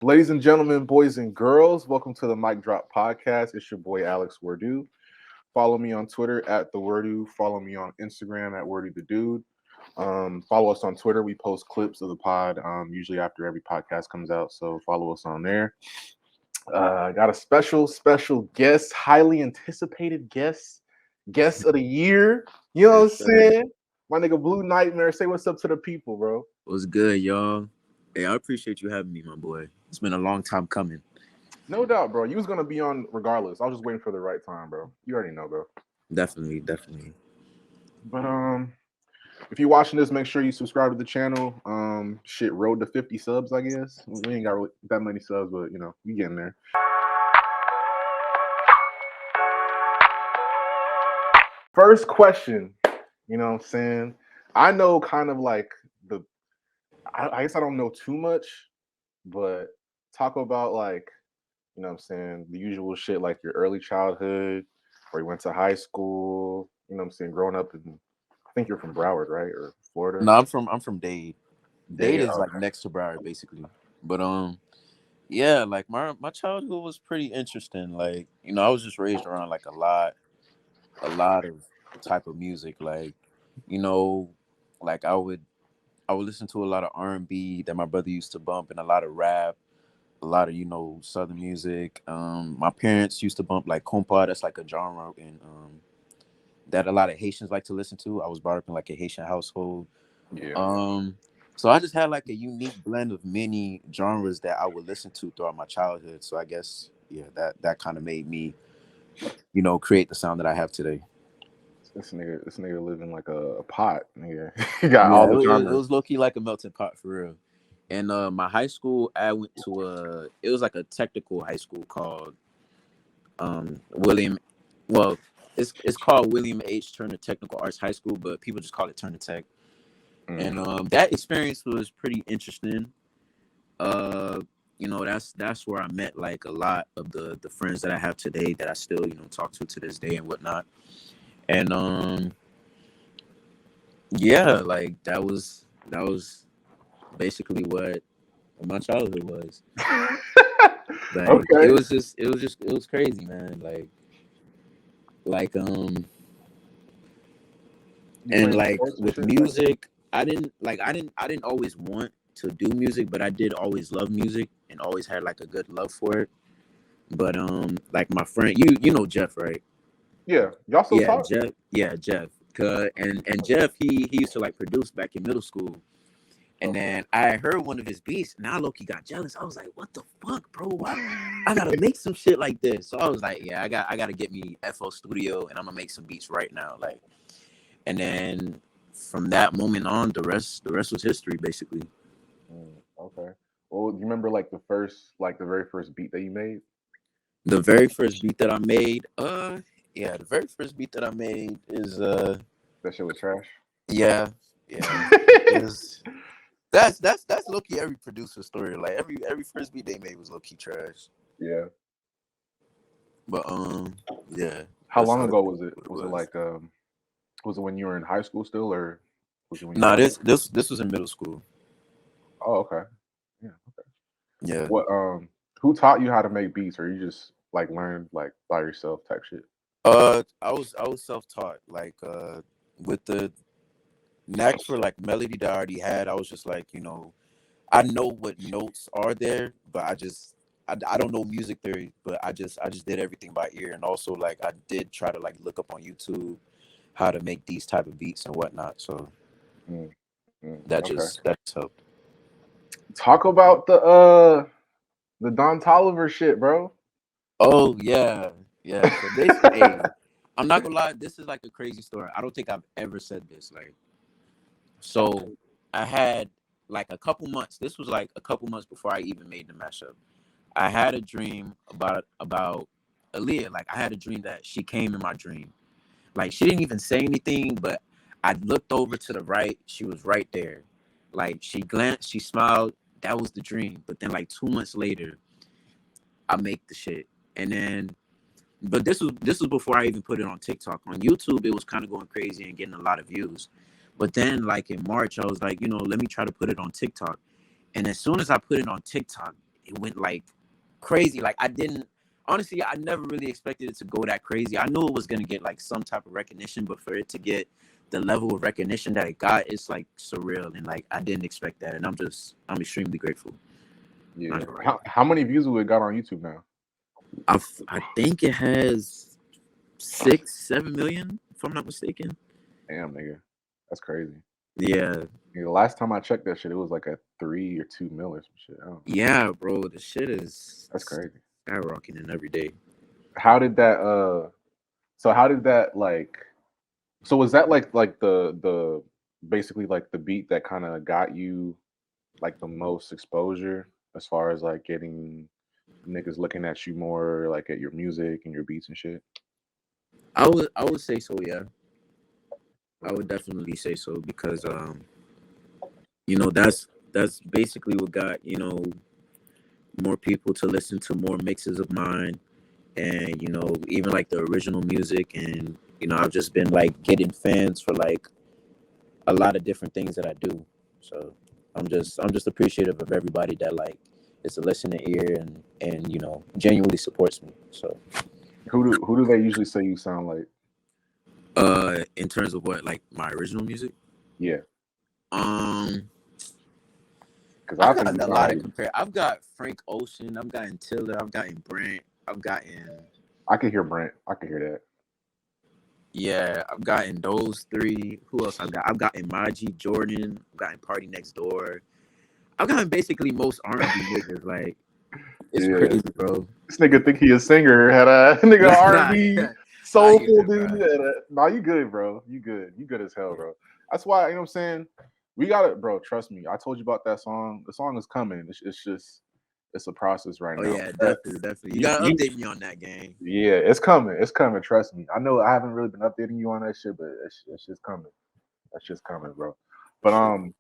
Ladies and gentlemen, boys and girls, welcome to the MicDrop Podcast. It's your boy Alex Wordu. Follow me on Twitter at the Wordu. Follow me on Instagram at Wordu the Dude. Follow us on Twitter. We post clips of the pod usually after every podcast comes out. So follow us on there. Got a special guest, highly anticipated guest of the year. You know what I'm saying? My nigga Blue Nightmare. Say what's up to the people, bro. What's good, y'all? Hey, I appreciate you having me, my boy. It's been a long time coming. No doubt, bro. You was gonna be on regardless. I was just waiting for the right time, bro. You already know, bro. Definitely. But if you're watching this, make sure you subscribe to the channel. Road to 50 subs, I guess. We ain't got really that many subs, but you know, we getting there. First question, you know what I'm saying? I know kind of like I guess I don't know too much, but talk about like, you know what I'm saying, the usual shit like your early childhood, where you went to high school, you know what I'm saying, growing up in, I think you're from Broward, right? Or Florida? No, I'm from Dade. Dade is okay. like next to Broward, basically. But yeah, like my childhood was pretty interesting. Like, you know, I was just raised around like a lot of type of music. Like, you know, like I would listen to a lot of R&B that my brother used to bump, and a lot of rap, a lot of, you know, Southern music. My parents used to bump like compa. That's like a genre and that a lot of Haitians like to listen to. I was brought up in like a Haitian household. Yeah. So I just had like a unique blend of many genres that I would listen to throughout my childhood. So I guess that kind of made me, you know, create the sound that I have today. This nigga live in like a pot, nigga. He got all the genres. It was low key like a melting pot for real. And my high school, I went to it was like a technical high school called William. Well, it's called William H. Turner Technical Arts High School, but people just call it Turner Tech. And that experience was pretty interesting. You know, that's where I met like a lot of the friends that I have today that I still, you know, talk to this day and whatnot. And yeah, like that was basically what my childhood was. Like Okay. it was crazy, man. Like and like with music, I didn't always want to do music, but I did always love music and always had like a good love for it. But like my friend, you know Jeff, right? Yeah, y'all still talk? Jeff. And Jeff, he used to like produce back in middle school. And then I heard one of his beats, and I low-key got jealous. I was like, "What the fuck, bro? Why? I gotta make some shit like this." So I was like, "Yeah, I gotta get me FL Studio, and I'm gonna make some beats right now." Like, and then from that moment on, the rest was history, basically. Okay. Well, you remember like the very first beat that you made? The very first beat that I made, yeah, the very first beat that I made is that shit was trash. Yeah. That's low-key every producer story. Like every first beat they made was low-key trash. Yeah. But yeah. How long ago was it? Was it like was it when you were in high school still, or was it when you Nah, this was in middle school. Oh, okay. Yeah, okay. Yeah. What who taught you how to make beats, or you just like learned like by yourself type shit? I was self-taught. Like with the knack for like melody that I already had, I was just like, you know, I know what notes are there, but I don't know music theory, but I just did everything by ear. And also like I did try to like look up on YouTube how to make these type of beats and whatnot. So that helped. Talk about the Don Toliver shit, bro. Oh yeah. So basically, hey, I'm not gonna lie, this is like a crazy story. I don't think I've ever said this. Like, so I had like a couple months. This was like a couple months before I even made the mashup. I had a dream about Aaliyah. Like I had a dream that she came in my dream. Like she didn't even say anything, but I looked over to the right. She was right there. Like she glanced, she smiled. That was the dream. But then like 2 months later, I make the shit. And then but this was before I even put it on TikTok. On YouTube, it was kind of going crazy and getting a lot of views. But then like in March, I was like, you know, let me try to put it on TikTok. And as soon as I put it on TikTok, it went like crazy. Like I never really expected it to go that crazy. I knew it was gonna get like some type of recognition, but for it to get the level of recognition that it got, it's like surreal, and like I didn't expect that, and I'm extremely grateful. Yeah. How many views have it got on YouTube now? I think it has 6-7 million, if I'm not mistaken. Damn, nigga, that's crazy. Yeah. The last time I checked that shit, it was like a 3 or 2 mil or some shit. Yeah, bro, the shit is that's crazy. Skyrocketing every day. How did that? So how did that like? So was that like the basically like the beat that kind of got you like the most exposure as far as like getting niggas looking at you more like at your music and your beats and shit? I would say so, yeah. I would definitely say so because you know, that's basically what got, you know, more people to listen to more mixes of mine, and you know, even like the original music, and you know, I've just been like getting fans for like a lot of different things that I do. So I'm just appreciative of everybody that like is a listening ear and you know, genuinely supports me. So Who do they usually say you sound like? In terms of what, like my original music? Yeah. Because I I've think gotten a lot of compare. I've got Frank Ocean, I've gotten Tiller, I've gotten Brent, I've gotten. I could hear Brent. I could hear that. Yeah, I've gotten those three. Who else I've got? I've gotten Maji Jordan. I've gotten Party Next Door. I've gotten basically most R&B niggas. Like, it's crazy, bro. This nigga think he a singer. Had a nigga R&B soulful dude. Nah, you good, bro. You good. You good as hell, bro. That's why, you know what I'm saying? We got it, bro. Trust me. I told you about that song. The song is coming. It's just, it's a process right now. Oh, yeah, definitely. You gotta update me on that, gang. Yeah, it's coming. It's coming. Trust me. I know I haven't really been updating you on that shit, but it's just coming. That's just coming, bro. But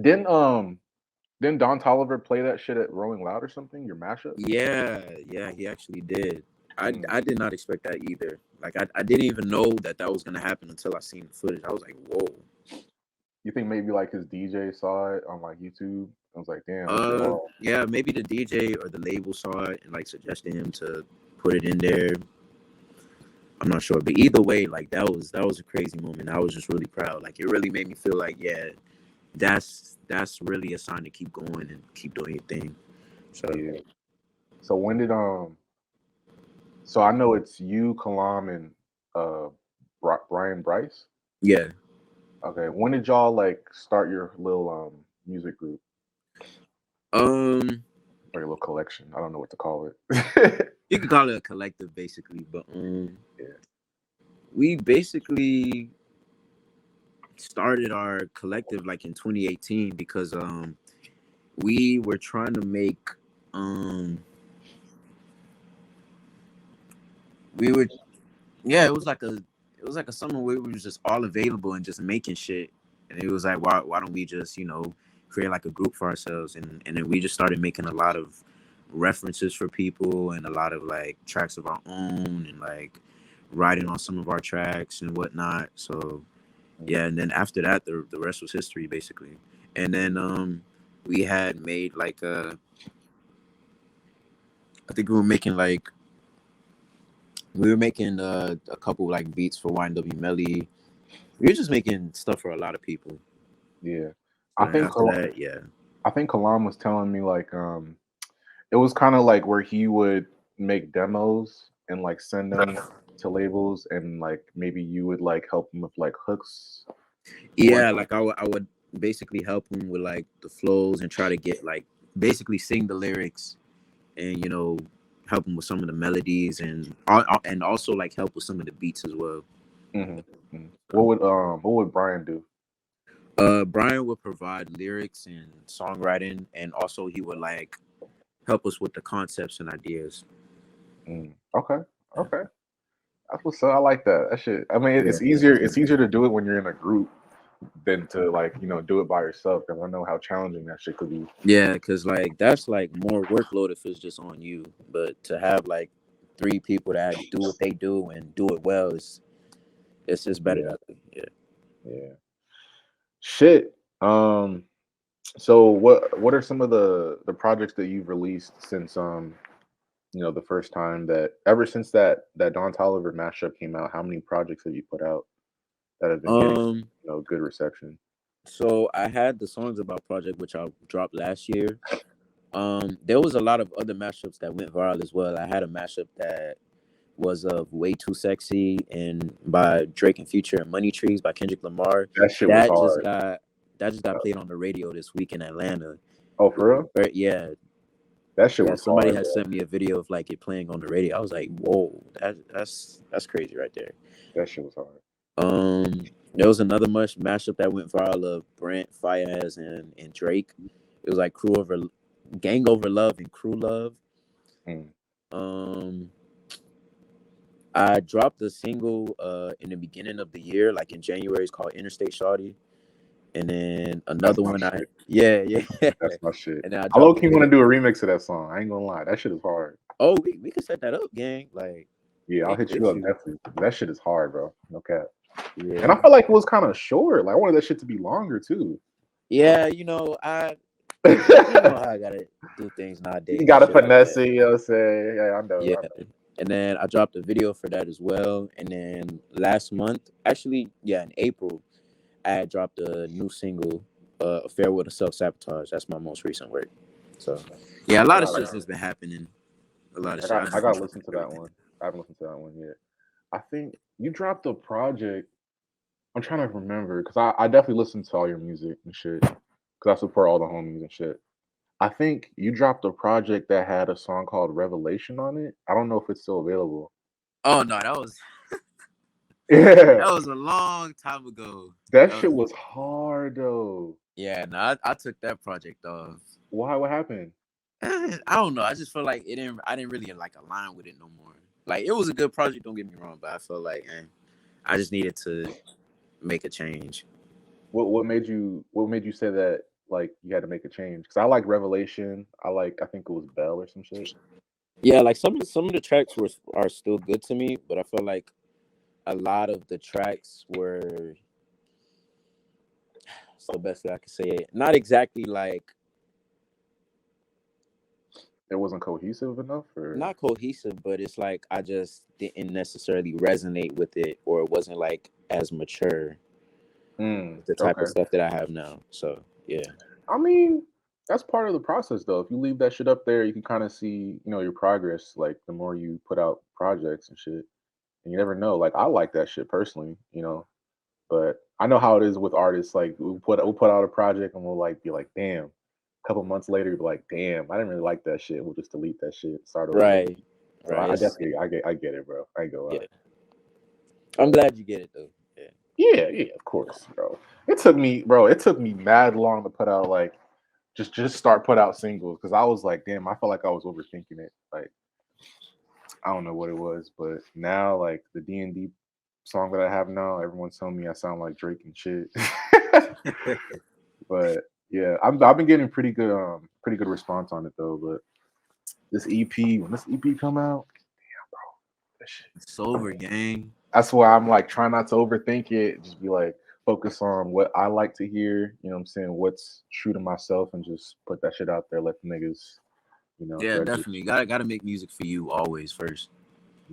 didn't Don Toliver play that shit at Rolling Loud or something? Your mashup? Yeah, he actually did. I did not expect that either. Like I didn't even know that was gonna happen until I seen the footage. I was like, whoa. You think maybe like his DJ saw it on like YouTube? I was like, damn. Yeah, maybe the DJ or the label saw it and like suggested him to put it in there. I'm not sure, but either way, like that was a crazy moment. I was just really proud. Like it really made me feel like, yeah, that's really a sign to keep going and keep doing your thing. So yeah. So when did so I know it's you, Kalam, and Brian Bryce. Yeah. Okay. When did y'all like start your little music group? Or your little collection. I don't know what to call it. You can call it a collective, basically, but yeah. We basically started our collective like in 2018 because we were trying to make it was like a summer where we was just all available and just making shit, and it was like, why don't we just, you know, create like a group for ourselves, and then we just started making a lot of references for people and a lot of like tracks of our own and like writing on some of our tracks and whatnot. So yeah, and then after that, the rest was history basically. And then we had made like I think we were making a couple like beats for YNW Melly. We were just making stuff for a lot of people. Yeah. I think Kalam was telling me like it was kind of like where he would make demos and like send them to labels, and like maybe you would like help him with like hooks. Yeah, like I would basically help him with like the flows and try to get like basically sing the lyrics, and you know, help him with some of the melodies and also like help with some of the beats as well. Mm-hmm. What would Brian do? Brian would provide lyrics and songwriting, and also he would like help us with the concepts and ideas. Okay. That's what's up. I like that. That shit. I mean, it's easier. It's easier to do it when you're in a group than to like, you know, do it by yourself. Because I know how challenging that shit could be. Yeah, because like that's like more workload if it's just on you. But to have like 3 people that do what they do and do it well it's just better. Yeah. Shit. So what are some of the projects that you've released since the first time that ever since that Don Toliver mashup came out? How many projects have you put out that have been getting Um, good reception? so I had the Songs About project, which I dropped last year. There was a lot of other mashups that went viral as well. I had a mashup that was of Way Too Sexy and by Drake and Future and Money Trees by Kendrick Lamar. That shit was That just hard. got that just got played on the radio this week in Atlanta. Oh, for real? But yeah, That shit yeah. was Somebody hard, had bro. sent me a video of like it playing on the radio. I was like, whoa, that's crazy right there. That shit was hard. There was another mashup that went viral of Brent, Fayez, and Drake. It was like Gang Over Love and Crew Love. Mm. Um, I dropped a single in the beginning of the year, like in January. It's called Interstate Shawty, and then That's another my one. shit. Yeah. That's my shit. And then I I low dropped key a want to video. do a remix of that song. I ain't gonna lie. That shit is hard. Oh, we could set that up, gang. Like, Yeah, I'll ain't hit no you up issue. definitely. That shit is hard, bro. No cap. And I Yeah, felt like it was kind of short. Like I wanted that shit to be longer too. yeah. You know how I gotta do things nowadays You and gotta shit like finesse that. it, you know what I'm saying? Yeah, I know. Yeah. I know. And then I dropped a video for that as well. And then last month, actually, yeah, in April, I had dropped a new single, A Farewell to Self-Sabotage. That's my most recent work. So, yeah, a I lot of gotta, shit's just been happening. A lot of I shit. got, I gotta listen to that one. I haven't listened to that one yet. I think you dropped a project. I'm trying to remember because I definitely listen to all your music and shit because I support all the homies and shit. I think you dropped a project that had a song called Revelation on it. I don't know if it's still available. Oh, no, that was Yeah, a long time ago. that That shit was, was hard though. yeah, no, I took that project off. Why? What happened? I don't know. I just felt like I didn't really like align with it no more. Like it was a good project, don't get me wrong, but I felt like I just needed to make a change. What made you say that like you had to make a change? Because I like Revelation. I think it was Bell or some shit. Yeah, like some of the tracks are still good to me, but I felt like a lot of the tracks were, it's the best way I can say it, not exactly like It wasn't cohesive enough, or not cohesive, but it's like I just didn't necessarily resonate with it, or it wasn't like as mature the type of okay. stuff that I have now. So yeah. I mean, that's part of the process, though. If you leave that shit up there, you can kind of see, your progress. Like the more you put out projects and shit, and you never know. Like I like that shit personally, but I know how it is with artists. Like we'll put out a project and we'll like be like, damn. A couple months later, you'll be like, damn, I didn't really like that shit. We'll just delete that shit, start over. Right. So Right. I definitely, I get it, bro. I ain't gonna lie. Yeah. I'm glad you get it though. Yeah. Yeah, of course, bro. It took me mad long to put out like just start put out singles because I was like, damn, I felt like I was overthinking it. Like I don't know what it was, but now like the D&D song that I have now, everyone's telling me I sound like Drake and shit. But yeah, I've been getting pretty good response on it though. But when this EP come out, that shit, Sober gang. that's why I'm like trying not to overthink it. Just be like focus on what I like to hear. You know what I'm saying? What's true to myself, and just put that shit out there. Let the niggas, Yeah, judge it. definitely. Gotta make music for you always first.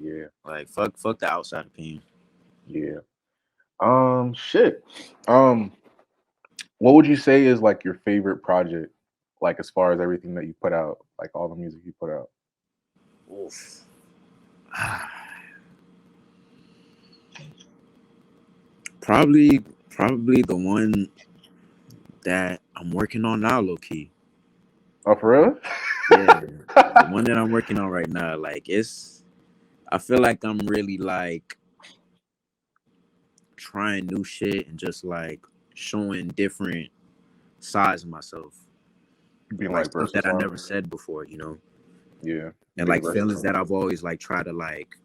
Yeah, Like fuck the outside opinion. yeah. Shit. Um, what would you say is like your favorite project? Like as far as everything that you put out, like all the music you put out. Oof. Probably the one that I'm working on now, low key. Oh, for real? Yeah, the one that I'm working on right now. Like I feel like I'm really like trying new shit and just like showing different sides of myself Being and like like stuff that I versatile. never said before, you know, Yeah, and being like feelings versatile. that I've always like tried to like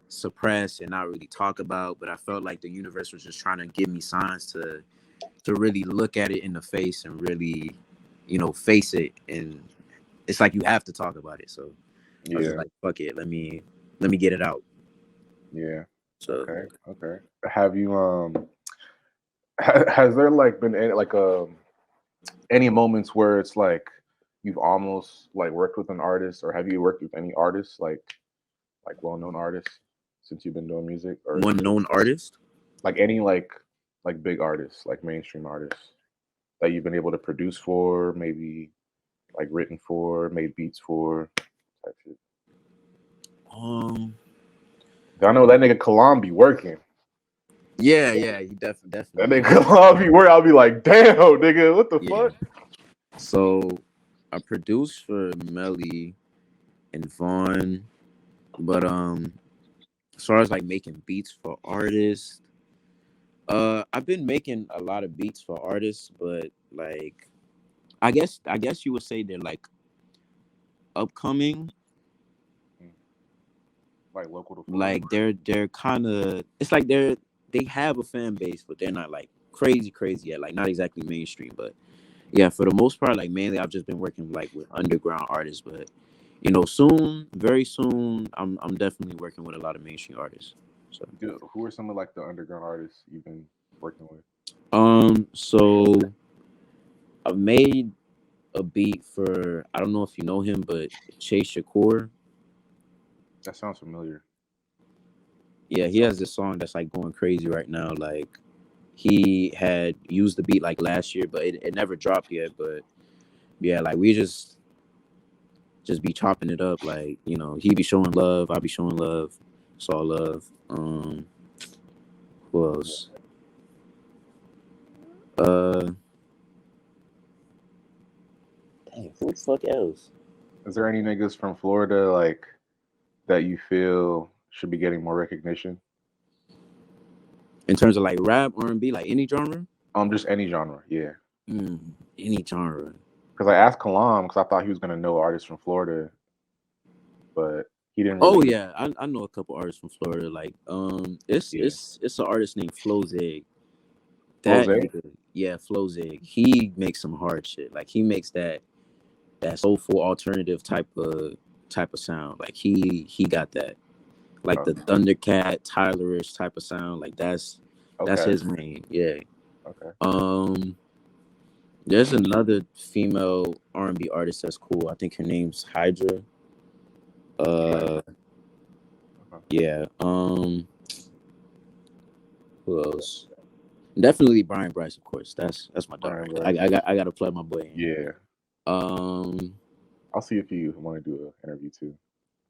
suppress and not really talk about, but I felt like the universe was just trying to give me signs to really look at it in the face and really, face it. And it's like you have to talk about it. So I was just Yeah, like, fuck it, let me get it out. yeah. So Okay. Have you has there like been any like any moments where it's like you've almost like worked with an artist, or have you worked with any artists like well-known artists since you've been doing music, or is One it known artist. like any like big artists, like mainstream artists that you've been able to produce for, maybe like written for, made beats for, type shit? Um, I know that nigga Kalam be working. yeah, he That definitely nigga is. Kalam be working. I'll be like, damn, nigga, what the Yeah. fuck? So I produced for Melly and Vaughn, but as far as like making beats for artists, I've been making a lot of beats for artists, but like I guess you would say they're like upcoming. Like local to Florida. Like they're kind of, it's like they have a fan base, but they're not like crazy yet. Like not exactly mainstream, but yeah, for the most part, like mainly I've just been working like with underground artists, but soon, very soon, I'm definitely working with a lot of mainstream artists. So Dude, who are some of like the underground artists you've been working with? so I've made a beat for, I don't know if you know him, but Chase Shakur. That sounds familiar. Yeah, he has this song that's like going crazy right now. Like he had used the beat like last year, but it never dropped yet. But yeah, like we just be chopping it up. Like, he be showing love, I be showing love. It's all love. Who else? Uh Dang, who the fuck else? Is there any niggas from Florida like that you feel should be getting more recognition? In terms of like rap, R&B, like any genre? Just any genre, yeah. Any genre. Because I asked Kalam because I thought he was gonna know artists from Florida, but he didn't Oh really. yeah, I know a couple artists from Florida. Like it's Yeah, it's an artist named Flozeg. Rose. That nigga, yeah, Flozeg. He makes some hard shit. Like he makes that soulful alternative type of sound. Like he got that. Like Oh, the Thundercat, Tylerish type of sound. Like that's okay, his main. Yeah. okay. Um there's another female R&B artist that's cool. I think her name's Hydra. Right. Uh Uh-huh. yeah. Who else? Definitely Brian Bryce, of course. That's my dog. Brian I Bryce. got to plug my boy in. Yeah, Um I'll see if you want to do an interview too.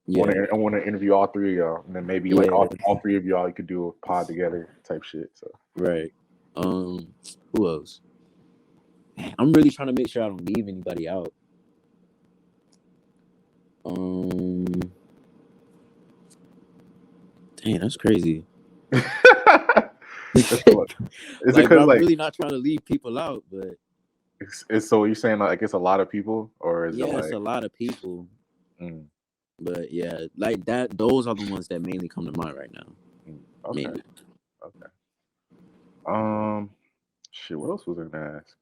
yeah. I want to interview all three of y'all, and then maybe like Yeah, all three of y'all, you could do a pod together type shit. So right. Who else? I'm really trying to make sure I don't leave anybody out. Um, Dang, that's crazy. That's a lot. Is it Like, but because I'm like really not trying to leave people out. But it's so you're saying like it's a lot of people, or is it yeah, it's like a lot of people. mm, But yeah, like that. Those are the ones that mainly come to mind right now. okay, Mainly. okay. Shit, what else was I gonna ask?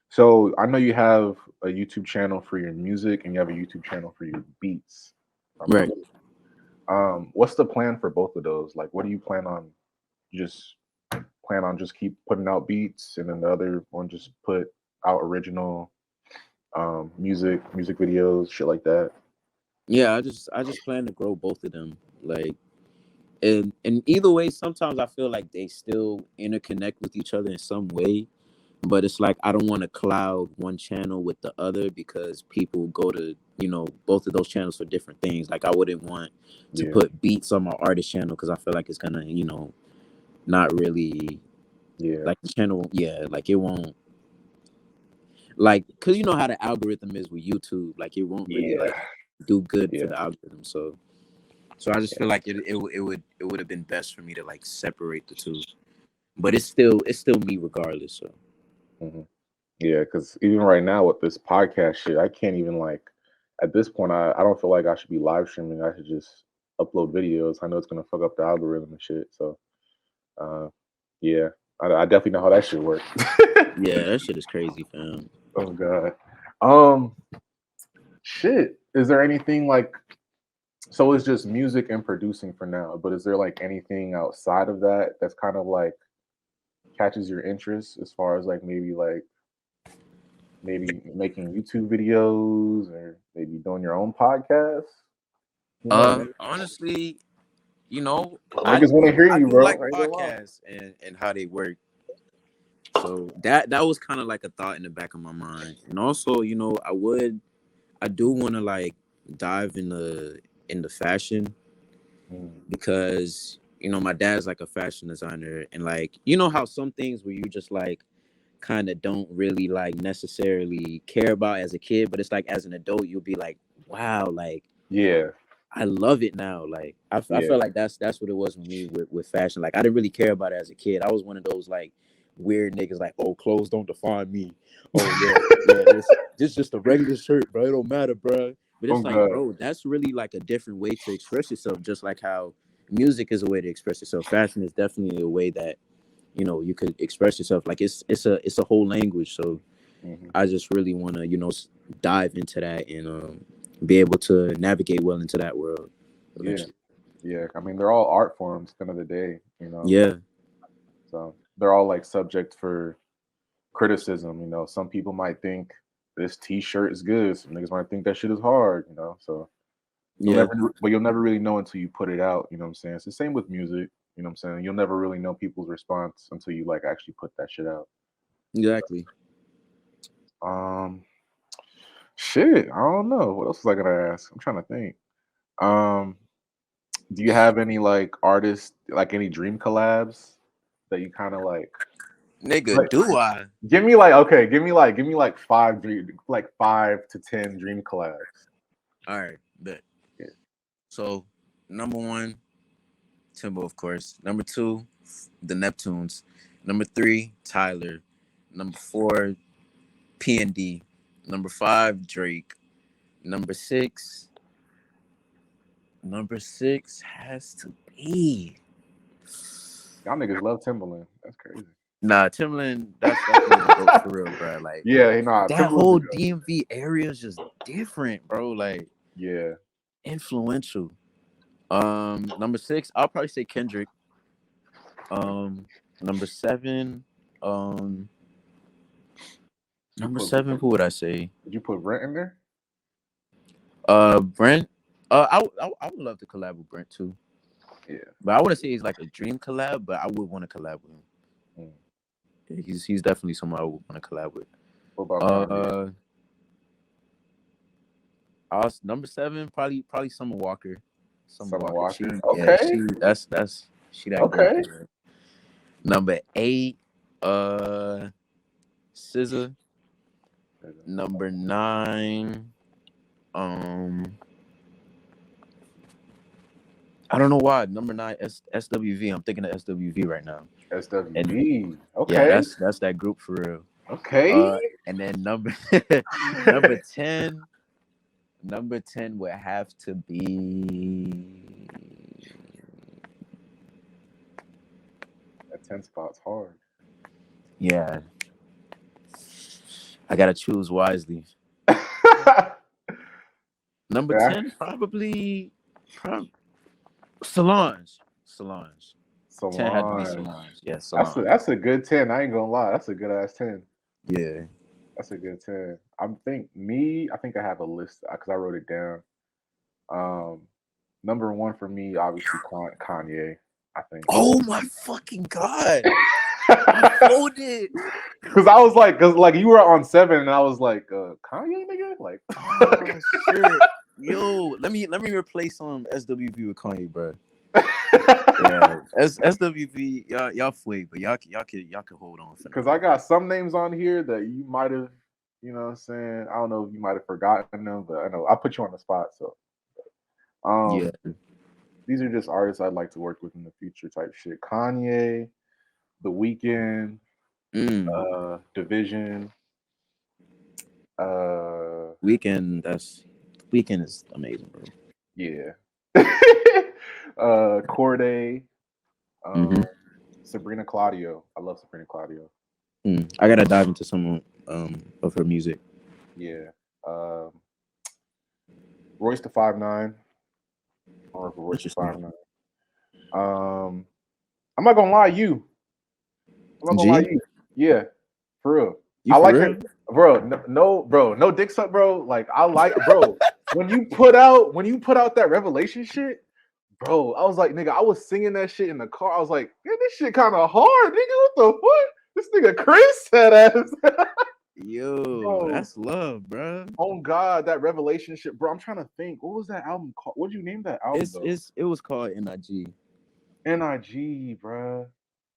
So I know you have a YouTube channel for your music and you have a YouTube channel for your beats. Right. What's the plan for both of those? Like, what do you just plan on just keep putting out beats, and then the other one just put out original music videos, shit like that? Yeah, I just plan to grow both of them. Like, and either way, sometimes I feel like they still interconnect with each other in some way. But it's like I don't want to cloud one channel with the other because people go to both of those channels for different things. Like I wouldn't want to Yeah, put beats on my artist channel because I feel like it's gonna not really yeah, like the channel. Yeah, like it won't, like, because you know how the algorithm is with YouTube. Like it won't really yeah, like do good for yeah, the algorithm. So I just feel like it would have been best for me to like separate the two. But it's still me regardless. So hmm yeah. Because even right now with this podcast shit, I can't even like at this point. I don't feel like I should be live streaming. I should just upload videos. I know it's gonna fuck up the algorithm and shit. So uh, yeah, I definitely know how that shit works. yeah, that shit is crazy, fam. Oh god. Um, shit. Is there anything like so? It's just music and producing for now. But is there like anything outside of that that's kind of like catches your interest as far as like maybe like maybe making YouTube videos or maybe doing your own podcast? Who knows? Honestly, I Niggas want to hear I you, do bro. like I ain't gonna lie. podcasts and how they work. So that was kind of like a thought in the back of my mind. And also, I do want to like dive in the fashion because my dad's like a fashion designer, and like how some things where you just like kind of don't really like necessarily care about as a kid, but it's like as an adult you'll be like, wow, like Yeah, I love it now. Like I yeah. feel like that's what it was with me with fashion. Like I didn't really care about it as a kid. I was one of those like weird niggas like, oh, clothes don't define me. Oh yeah, this just a regular shirt, bro. It don't matter, bro. But Oh it's like, God. bro, that's really like a different way to express yourself. Just like how music is a way to express yourself. Fashion is definitely a way that you could express yourself. Like it's a whole language. So Mhm. I just really want to dive into that and be able to navigate well into that world Yeah, eventually. yeah. I mean, they're all art forms. At the end of the day, Yeah, So they're all like subject for criticism. Some people might think this T-shirt is good. Some niggas might think that shit is hard. So yeah, you'll never really know until you put it out. You know what I'm saying? It's the same with music. You know what I'm saying? You'll never really know people's response until you like actually put that shit out. exactly. Um, shit. I don't know. What else was I gonna ask? I'm trying to think. Um, do you have any like artists, like any dream collabs that you kind of Nigga, like? do I? Give me like okay, give me like like 5 to 10 dream collabs. All right, bet. Yeah. So, number one, Timbo, of course. Number two, the Neptunes. Number three, Tyler. Number four, P&D. Number five, Drake. Number six, has to be. Y'all niggas love Timberland. That's crazy. Nah, Timberland, that's definitely the GOAT for real, bro. Like Yeah, nah, that Timberland's a whole go. DMV area is just different, bro. Like Yeah. influential. Number six, I'll probably say Kendrick. Number seven, um, You number put seven, who would I say? did you put Rent in there? Brent. I would love to collab with Brent too, Yeah. but I wouldn't say he's like a dream collab, but I would want to collab with him. Mm. Yeah, he's definitely someone I would want to collab with. What about Kanye? Uh, number seven, probably Summer Walker. Summer Summer Walker. Walker. Yeah, Okay. that's she that girl. Okay. Number eight, SZA. Number nine, I don't know why. Number nine, SWV. I'm thinking of SWV right now. And SWV. yeah, Okay. that's that group for real. Okay. And then number 10, would have to be. That 10 spot's hard. Yeah, I gotta choose wisely. Number Yeah. 10, probably Solange. 10 had to be Solange. Solange. Yeah, That's a, Solange. that's a good 10. I ain't gonna lie. That's a good ass 10. Yeah. That's a good 10. I think I have a list because I wrote it down. Um, number one for me, obviously Kanye. I think. Oh my fucking god! I folded. Because I was like, because like you were on 7, and I was like, Kanye, nigga, like. Oh shit! Yo, let me replace SWV with Kanye, bro. Yeah, SWV, y'all flake, but y'all can hold on for Because now. I got some names on here that you might have, what I'm saying. I don't know if you might have forgotten them, but I know I put you on the spot. So, Yeah. these are just artists I'd like to work with in the future, type shit. Kanye, The Weeknd, Division, Weekend is amazing, bro. yeah, Corday, Mm-hmm. Sabrina Claudio. I love Sabrina Claudio. I gotta dive into some of her music. Yeah, Royce the 5'9". Or Royce the 5'9". I'm not gonna lie, I'm not gonna lie, G, Yeah, for real. you I for like her. real? bro. No dick suck, bro. Like I like, bro. When you put out that Revelation shit, bro, I was like, nigga, I was singing that shit in the car. I was like, man, this shit kind of hard, nigga. What the fuck? This nigga Chris said ass. Yo, Bro, that's love, bro. oh God, that Revelation shit, bro. I'm trying to think. What was that album called? What'd you name that album though? It was called NIG. NIG, bro.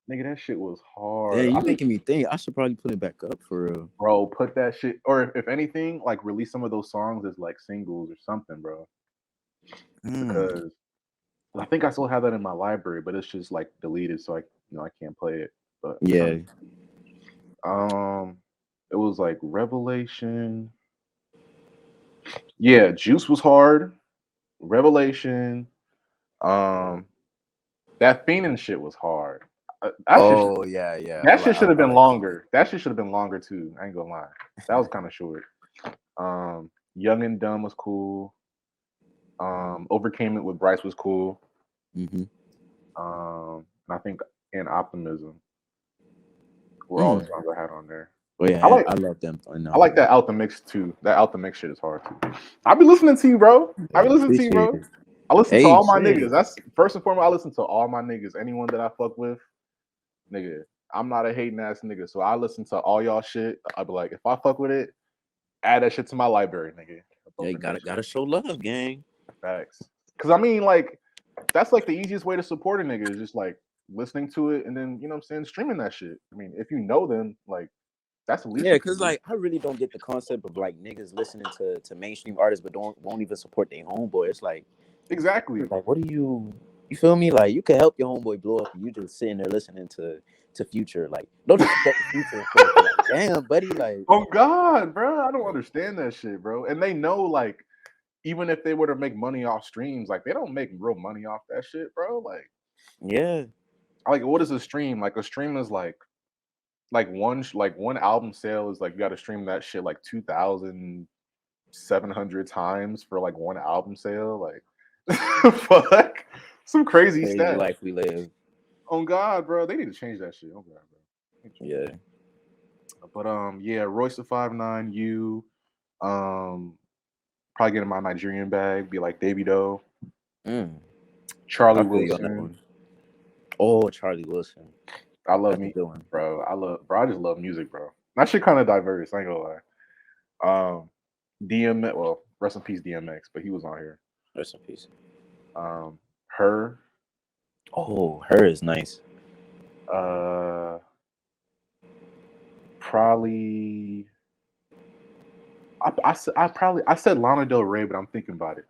Nigga, that shit was Yeah, hard. you I think, making me think. I should probably put it back up for real. bro, put that shit, or if anything, like release some of those songs as like singles or something, bro. Mm, Because I think I still have that in my library, but it's just like deleted, so I can't play it. But I'm trying yeah. it was like Revelation. Yeah, Juice was hard. Revelation. Um, that Fiendin' shit was hard. That shit, Oh yeah, yeah. that shit should have I been like it. longer. That shit should have been longer too. I ain't gonna lie. That was kind of short. Young and Dumb was cool. Overcame It with Bryce was cool. Mm-hmm. And I think In Optimism were all the Mm. songs I had on there. Oh I yeah, like I love them. I like that Out the Mix too. That Out the Mix shit is hard too. I be listening to you, bro. I Yeah, be listening to you, appreciate bro. it. I listen to Hey, all my shit. niggas. That's first and foremost. I listen to all my niggas. Anyone that I fuck with, nigga. I'm not a hating ass nigga, so I listen to all y'all shit. I be like, if I fuck with it, add that shit to my library, nigga. Yeah, you gotta show love, gang. Facts. Because I mean, like, that's like the easiest way to support a nigga is just like listening to it and then you know what I'm saying, streaming that shit. I mean, if you know them, like, that's the least Yeah, you can cause do. like I really don't get the concept of like niggas listening to mainstream artists, but won't even support their homeboy. It's Exactly. like what do you feel me? Like you can help your homeboy blow up, and you just sitting there listening to Future. Like no disrespect to Future, of course, but like damn, buddy, like Oh God, bro, I don't understand that shit, bro. And they know, like, even if they were to make money off streams, like, they don't make real money off that shit, bro. yeah, Like, what is a stream? Like, a stream is like one album sale is like you got to stream that shit like 2,700 times for like one album sale. Like, fuck, some crazy crazy stats. life we live. Oh God, bro, they need to change that shit. Oh God, bro. They need to change Yeah, that. But yeah, Royce the 5'9", you, um, probably getting my Nigerian bag, be like Davido, mm, Charlie I feel you on that Wilson. one. Oh, Charlie Wilson, I love that's a me, good one. bro. I just love music, bro. That shit kind of diverse. I ain't gonna lie. DMX, well, rest in peace, DMX, but he was on here. Rest in peace. Her, Oh, her is nice. uh, probably. I said Lana Del Rey, but I'm thinking about it.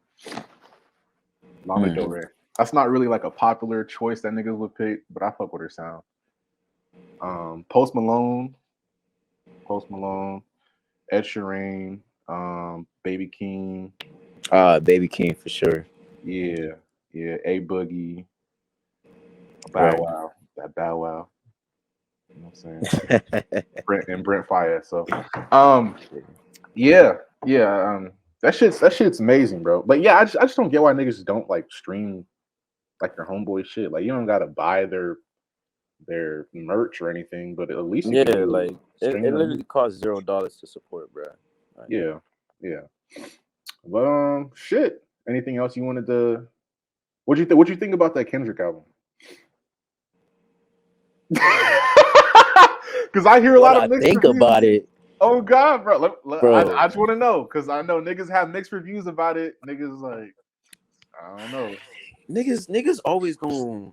Lana Del Rey. That's not really like a popular choice that niggas would pick, but I fuck with her sound. Post Malone, Ed Sheeran, Baby King, Baby King for sure. yeah, A Boogie, Bow Right. Wow, that Bow Wow. You know what I'm saying? Brent Fire. So, yeah, that shit's amazing, bro. But yeah, I just don't get why niggas don't like stream like their homeboy shit. Like you don't gotta buy their merch or anything, but at least you Yeah, can do like stream it them. literally costs $0 to support, bro. Like, Yeah, yeah. But shit. Anything else you wanted to? What'd you think about that Kendrick album? Because I hear a what lot of I mixed think reviews. about it, Oh God, bro! bro. I just want to know because I know niggas have mixed reviews about it. Niggas like, I don't know. Niggas always gonna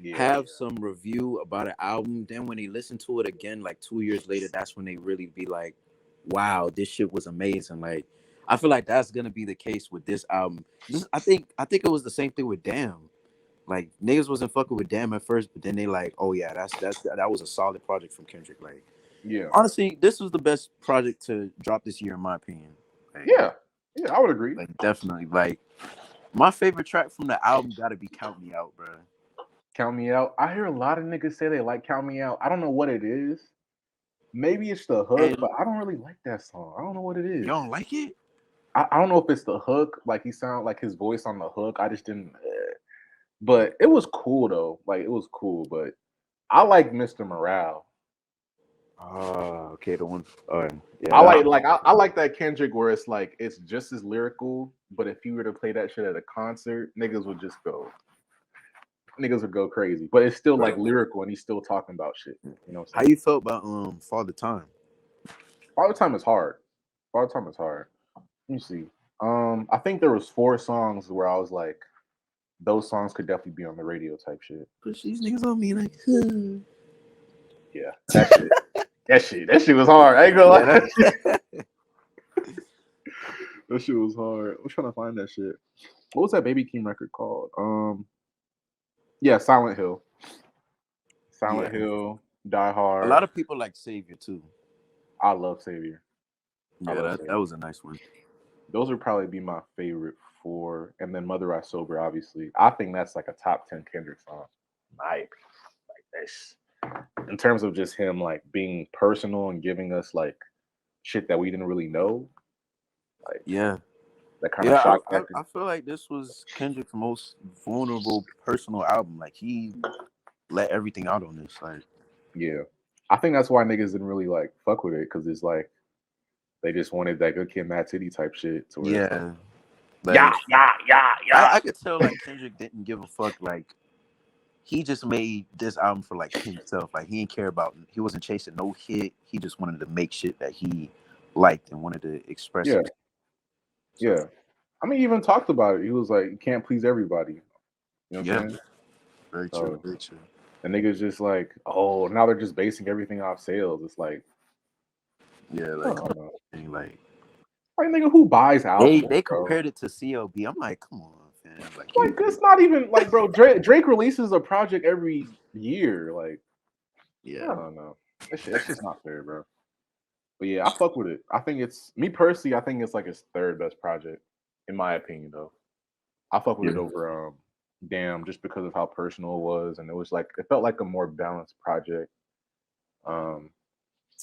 Yeah, have some review about an album. Then when they listen to it again, like 2 years later, that's when they really be like, "Wow, this shit was amazing." Like, I feel like that's gonna be the case with this album. I think it was the same thing with Damn. Like niggas wasn't fucking with Damn at first, but then they like, "Oh yeah, that was a solid project from Kendrick." Like, yeah, honestly, this was the best project to drop this year, in my opinion. yeah. I would agree. Like definitely. Like my favorite track from the album got to be "Count Me Out," bro. Count Me Out. I hear a lot of niggas say they like Count Me Out. I don't know what it is. Maybe it's the hook, And but I don't really like that song. I don't know what it you is. don't like it? I don't know if it's the hook. Like he sound like his voice on the hook. I just didn't. But it was cool though. Like it was cool. But I like Mr. Morale. Okay, the one. Yeah, I that, I like that Kendrick where it's like it's just as lyrical, but if you were to play that shit at a concert, niggas would just go. Niggas would go crazy. But it's still like lyrical and he's still talking about shit. You know what I'm how saying? you felt about Father Time? All the time is hard. All the time is hard. Let me see. I think there was 4 songs where I was like, those songs could definitely be on the radio type shit. Push these niggas on me like. Yeah, that shit. That shit was hard. I ain't gonna lie. Yeah, That shit was hard. I'm trying to find that shit. What was that Baby Keem record called? Yeah, Silent Hill. Silent yeah. Hill, Die A lot Hard. of people like Savior too. I love Savior. I Yeah, love that Savior. was a nice one. Those would probably be my favorite 4. And then Mother I Sober, obviously. I think that's like a top 10 Kendrick song. Like this. In terms of just him like being personal and giving us like shit that we didn't really know. Like Yeah, that kind of yeah. shock I factor. feel like this was Kendrick's most vulnerable personal album. Like he let everything out on this. Like Yeah. I think that's why niggas didn't really like fuck with it, because it's like they just wanted that Good Kid Mad City type shit to where it's like, yeah, yeah, like yeah, yeah, yeah. I could tell like Kendrick didn't give a fuck. Like he just made this album for like himself. Like he didn't care about. He wasn't chasing no hit. He just wanted to make shit that he liked and wanted to express Yeah, himself. So yeah. I mean, he even talked about it. He was like, you can't please everybody. You know what I'm yeah, saying? very true, So very true. the niggas just like, oh, now they're just basing everything off sales. It's like, Yeah, I like don't know. like Like, nigga, who buys albums, they bro? compared it to CLB. I'm like, come on, fam. Like Like, you, it's not even like, bro. Drake releases a project every year. Like, I yeah, don't know. It's just not fair, bro. But yeah, I fuck with it. I think it's me personally. I think it's like his 3rd best project, in my opinion. Though I fuck with yeah, it over Damn, just because of how personal it was, and it was like it felt like a more balanced project. Um,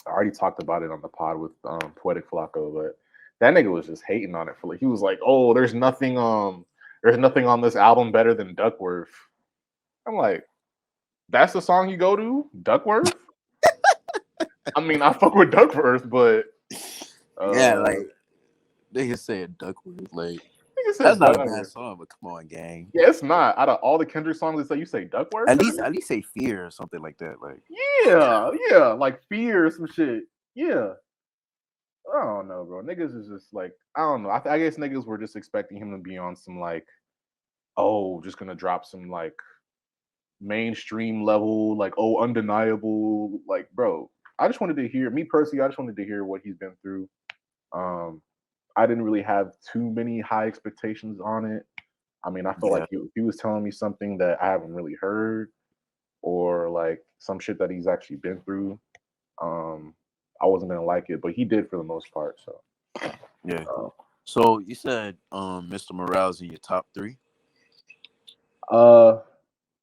I already talked about it on the pod with Poetic Flacco, but that nigga was just hating on it for like he was like, oh, there's nothing on this album better than Duckworth. I'm like, that's the song you go to, Duckworth? I mean, I fuck with Duckworth, but yeah. uh, Like they said, Duckworth. Like nigga that's said not a bad Duckworth. song, but come on, gang. Yeah, it's not. Out of all the Kendrick songs, it's like you say Duckworth. At least say Fear or something like that. Like Yeah, yeah, like Fear or some shit. Yeah, I don't know, bro. Niggas is just like I don't know. I guess niggas were just expecting him to be on some like, oh, just gonna drop some like mainstream level, like oh, undeniable, like bro. I just wanted to hear me personally. I just wanted to hear what he's been through. Um, I didn't really have too many high expectations on it. I mean, I felt yeah, like he was telling me something that I haven't really heard, or like some shit that he's actually been through. Um, I wasn't gonna like it, but he did for the most part. So, yeah. uh, So you said Mr. Morales in your top 3. uh,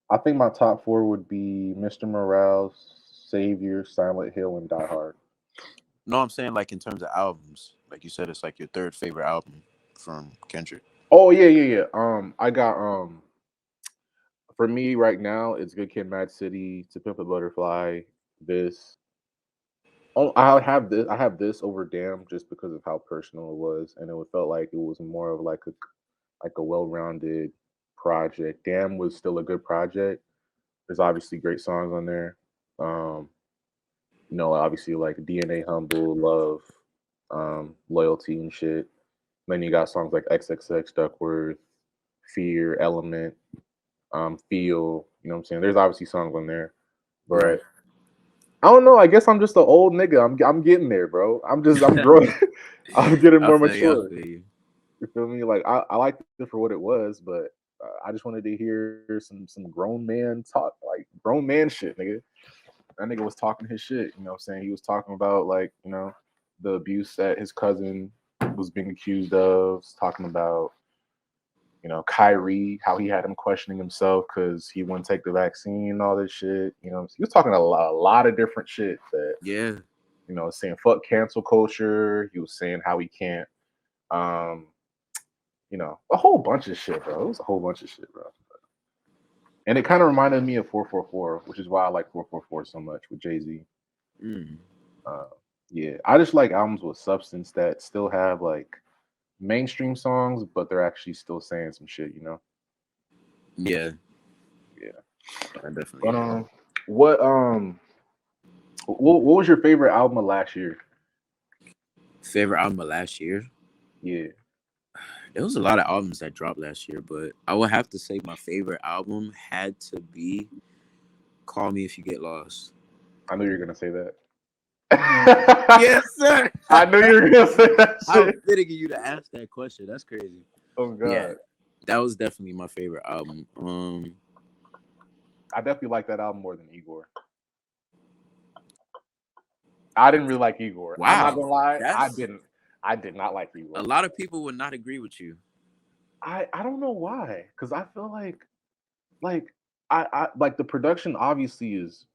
I think my top 4 would be Mr. Morale, Savior, Silent Hill, and Die Hard. No, I'm saying like in terms of albums. Like you said, it's like your 3rd favorite album from Kendrick. Oh yeah, yeah, yeah. I got for me right now, it's Good Kid, Mad City, To Pimp a Butterfly. This. Oh, I have this. I have this over Damn just because of how personal it was, and it felt like it was more of like a well-rounded project. Damn was still a good project. There's obviously great songs on there. Um, obviously like DNA, Humble, Love, Loyalty, and shit. Then you got songs like XXX, Duckworth, Fear, Element, Feel. You know what I'm saying? There's obviously songs on there, Right. but I don't know. I guess I'm just an old nigga. I'm getting there, bro. I'm growing. I'm getting I more feel you. I mature. feel you. You feel me? Like I liked it for what it was, but I just wanted to hear some grown man talk, like grown man shit, nigga. That nigga was talking his shit. You know what I'm saying? He was talking about like the abuse that his cousin was being accused of. Talking about Kyrie, how he had him questioning himself because he wouldn't take the vaccine and all this shit. He was talking a lot of different shit that Yeah. saying fuck cancel culture. He was saying how he can't, um, a whole bunch of shit, bro. It was a whole bunch of shit, bro. And it kind of reminded me of 444, which is why I like 444 so much with Jay-Z. Mm. Uh, yeah, I just like albums with substance that still have like mainstream songs, but they're actually still saying some shit, you know? Yeah, Yeah. I definitely But hear. what what was your favorite album of last year? Favorite album of last year? Yeah, There was a lot of albums that dropped last year, but I would have to say my favorite album had to be "Call Me If You Get Lost." I knew you were gonna say that. Yes, sir. I knew you were gonna say that How shit. fitting of you to ask that question. That's crazy. Oh Yeah, god, that was definitely my favorite album. I definitely like that album more than Igor. I didn't really like Igor. I'm not Wow, gonna lie, I that's didn't. I did not like a Igor. lot of people would not agree with you. I don't know why, because I feel like I like the production obviously is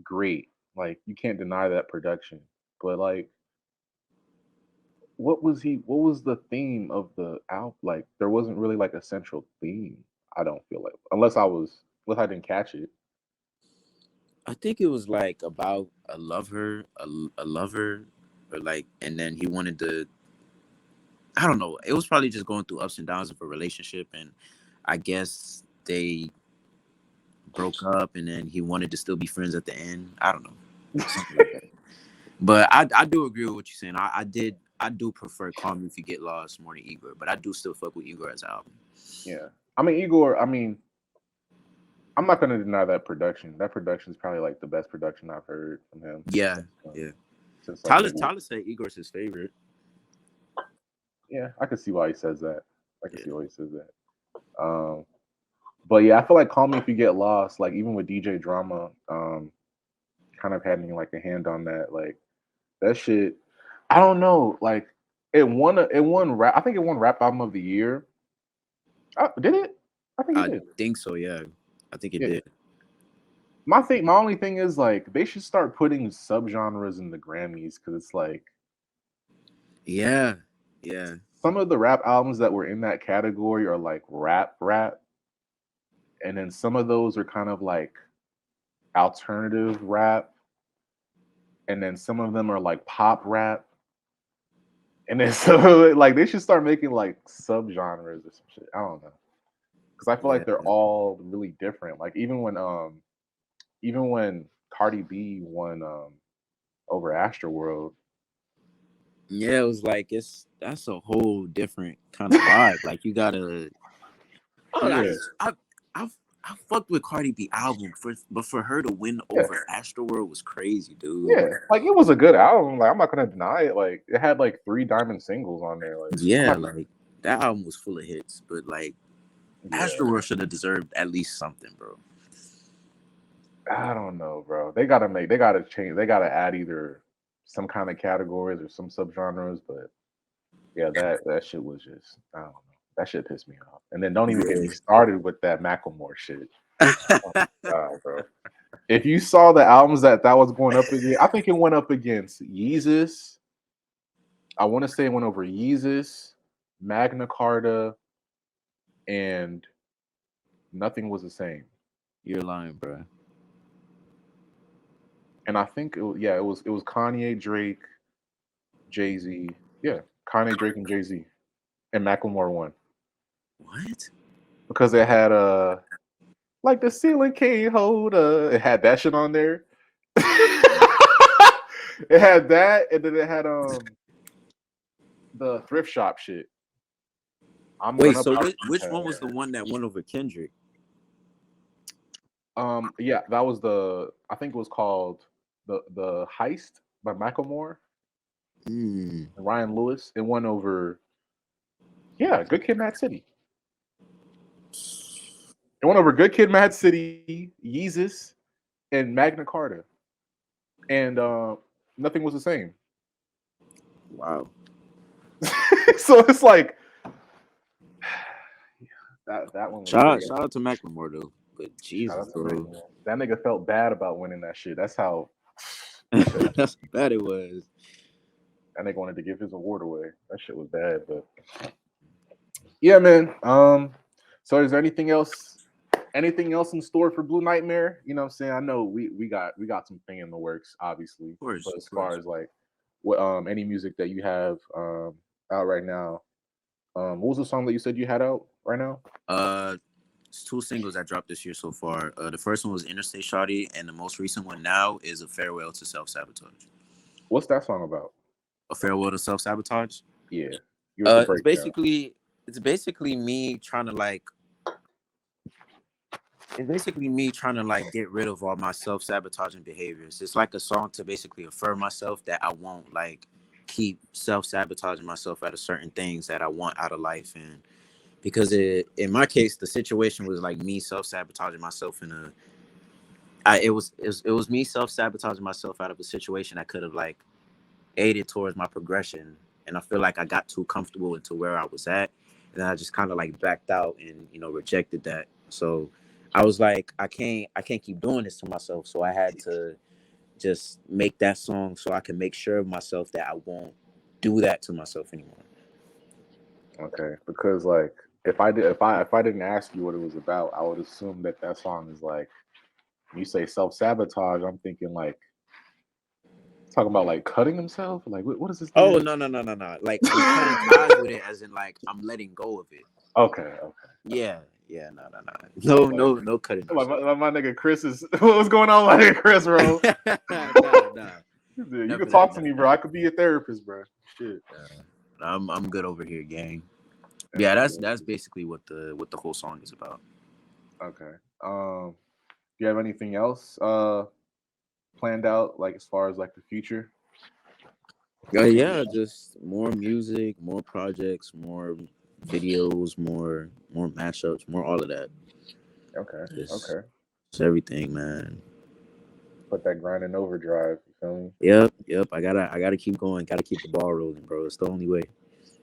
great. Like you can't deny that production, but like what was the theme of the album? Like there wasn't really like a central theme. I don't feel like unless I didn't catch it. I think it was like about a lover, a lover, or like, and then he wanted to. I don't know. It was probably just going through ups and downs of a relationship, and I guess they broke up, and then he wanted to still be friends at the end. I don't know, something like that. But I do agree with what you're saying. I do prefer "Call Me If You Get Lost" more than Igor, but I do still fuck with Igor as an album. Yeah. I mean Igor, I mean, I'm not gonna deny that production. That production is probably like the best production I've heard from him Yeah, um, yeah. since like Tyler said Igor's his favorite. yeah, I can see why he says that. I can Yeah, see why he says that. Um but yeah, I feel like Call Me If You Get Lost, like even with DJ Drama, kind of having like a hand on that. Like that shit, I don't know. Like it won rap. I think it won rap album of the year. Did it? I think it I did. think so. Yeah, I think it Yeah. did. My only thing is like they should start putting subgenres in the Grammys because it's like Yeah, yeah, some of the rap albums that were in that category are like rap, and then some of those are kind of like alternative rap, and then some of them are like pop rap. And then so like they should start making like subgenres or some shit. I don't know. Because I feel yeah, like they're all really different. Like even when Cardi B won over Astroworld. yeah. It was like that's a whole different kind of vibe. Like you gotta. Oh, I Yeah, just I fucked with Cardi B album but for her to win yeah, over Astroworld was crazy, dude. yeah. Like it was a good album. Like I'm not gonna deny it. Like it had like 3 diamond singles on there. Like I'm Yeah, not. like that album was full of hits, but like Yeah, Astroworld should have deserved at least something, bro. I don't know, bro. They gotta change. They gotta add either some kind of categories or some subgenres. But yeah, that shit was just I don't know. That shit pissed me off. And then don't even get me started with that Macklemore shit. Oh, Yeah. bro. If you saw the albums that was going up against, I think it went up against Yeezus. I want to say it went over Yeezus, Magna Carta, and Nothing Was the Same. You're lying, bro. And I think yeah, it was Kanye, Drake, Jay Z. Yeah, Kanye, Drake, and Jay Z, and Macklemore won What? because it had like the ceiling can't hold it had that shit on there. It had that, and then it had the thrift shop shit. I'm Wait, gonna so bounce my which one head. was the one that won over Kendrick? Yeah, that was the. I think it was called the Heist by Macklemore Hmm. and Ryan Lewis. It won over. Yeah, Good Kid, Mad City. It won over Good Kid, Mad City, Yeezus, and Magna Carta, and Nothing Was the Same. Wow. So it's like that one was crazy. Shout out to Macklemore though. But Shout Jesus, out to bro. Macklemore. That nigga felt bad about winning that shit. That's how that shit. That's how bad it was. That nigga wanted to give his award away. That shit was bad, but yeah, man. So is there anything else Anything else in store for Blue Nightmare? You know what I'm saying? I know we got something in the works, obviously. Of course, But as of course. far as like what any music that you have out right now, what was the song that you said you had out right now? It's 2 singles that dropped this year so far. The first one was Interstate Shawty, and the most recent one now is A Farewell to Self-Sabotage. What's that song about? A Farewell to Self-Sabotage? Yeah. Give us a It's breakdown. basically me trying to like get rid of all my self-sabotaging behaviors. It's like a song to basically affirm myself that I won't like keep self-sabotaging myself out of certain things that I want out of life. And because in my case, the situation was like me self-sabotaging myself it was me self-sabotaging myself out of a situation that could have like aided towards my progression. And I feel like I got too comfortable into where I was at, and I just kind of like backed out and rejected that. So I was like, I can't keep doing this to myself. So I had to just make that song so I can make sure of myself that I won't do that to myself anymore. Okay, because like if I didn't ask you what it was about, I would assume that song is like you say self-sabotage. I'm thinking like talking about like cutting himself. Like what is this? Oh, Dude? no. Like I'm cutting ties with it, as in like I'm letting go of it. Okay. Yeah. No. Okay. No cutting My, myself. my, my nigga Chris is what's going on, my nigga Chris, bro? Nah. Dude, you Never can that. talk to me, bro. I could be a therapist, bro. Shit. I'm good over here, gang. That's Yeah, good. that's basically what the whole song is about. Okay. Do you have anything else planned out, like as far as like the future? Yeah, just more music, more projects, more videos, more mashups, more all of that. Okay. Just, Okay. just everything, man. Put that grind in overdrive. You feel me? Yep. I gotta keep going. Gotta keep the ball rolling, bro. It's the only way.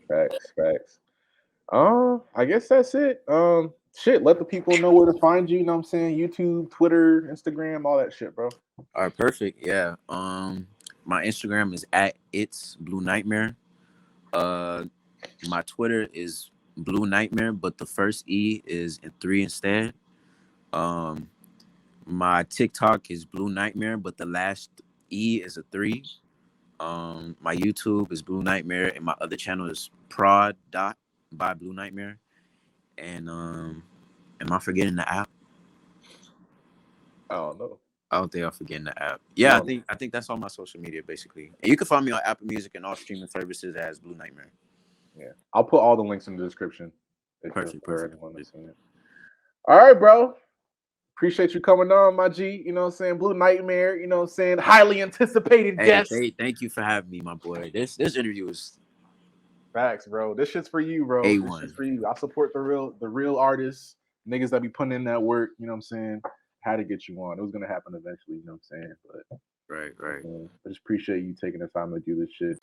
Facts. I guess that's it. Shit, let the people know where to find you, you know what I'm saying? YouTube, Twitter, Instagram, all that shit, bro. All right, perfect. Yeah. My Instagram is at It's Blue Nightmare. My Twitter is Blue Nightmare, but the first E is in 3 instead. Um, my TikTok is Blue Nightmare, but the last E is a 3. My YouTube is Blue Nightmare, and my other channel is Prod dot by Blue Nightmare. And am I forgetting the app? I don't know. I don't think I'm forgetting the app. You Yeah, don't I think that's all my social media basically. And you can find me on Apple Music and all streaming services as Blue Nightmare. Yeah. I'll put all the links in the description if Perfect. for anyone that's seen it. All right, bro. Appreciate you coming on, my G. You know what I'm saying? Blue Nightmare, you know what I'm saying? Highly anticipated Hey, guest. thank you for having me, my boy. This interview is Facts, bro. This shit's for you, bro. This shit's A1. for you. I support the real artists, niggas that be putting in that work, you know what I'm saying? Had to get you on. It was gonna happen eventually, you know what I'm saying? But Right. I just appreciate you taking the time to do this shit.